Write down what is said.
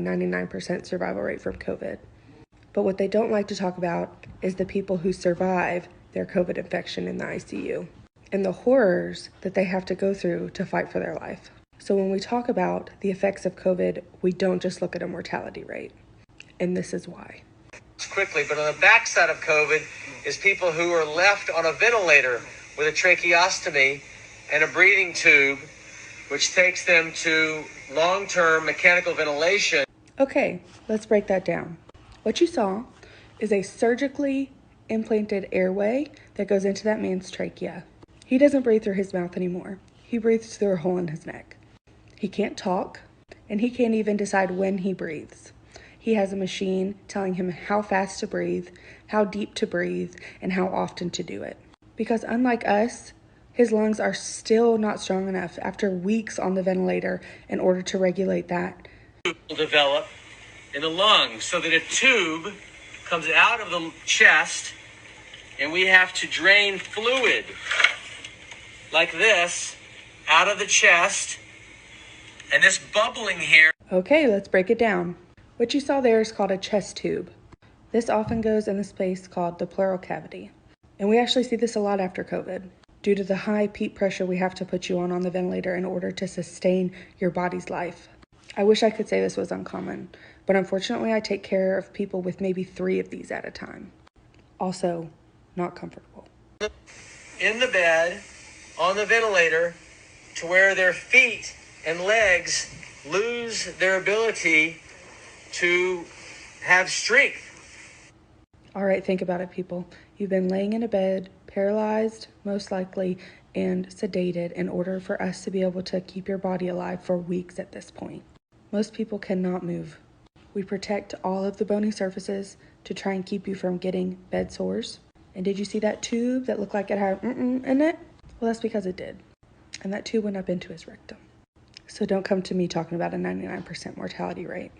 99% survival rate from COVID. But what they don't like to talk about is the people who survive their COVID infection in the ICU and the horrors that they have to go through to fight for their life. So when we talk about the effects of COVID, we don't just look at a mortality rate. And this is why. Quickly, but on the backside of COVID is people who are left on a ventilator with a tracheostomy and a breathing tube, which takes them to long-term mechanical ventilation. Okay, let's break that down. What you saw is a surgically implanted airway that goes into that man's trachea. He doesn't breathe through his mouth anymore. He breathes through a hole in his neck. He can't talk, and he can't even decide when he breathes. He has a machine telling him how fast to breathe, how deep to breathe, and how often to do it. Because unlike us, his lungs are still not strong enough after weeks on the ventilator in order to regulate that. Will develop in the lungs so that a tube comes out of the chest and we have to drain fluid like this out of the chest, and this bubbling here. Okay, let's break it down. What you saw there is called a chest tube. This often goes in the space called the pleural cavity. And we actually see this a lot after COVID due to the high peak pressure we have to put you on the ventilator in order to sustain your body's life. I wish I could say this was uncommon, but unfortunately I take care of people with maybe 3 of these at a time. Also, not comfortable. In the bed, on the ventilator, to where their feet and legs lose their ability to have strength. All right, think about it, people. You've been laying in a bed, paralyzed, most likely, and sedated in order for us to be able to keep your body alive for weeks at this point. Most people cannot move. We protect all of the bony surfaces to try and keep you from getting bed sores. And did you see that tube that looked like it had in it? Well, that's because it did. And that tube went up into his rectum. So don't come to me talking about a 99% mortality rate.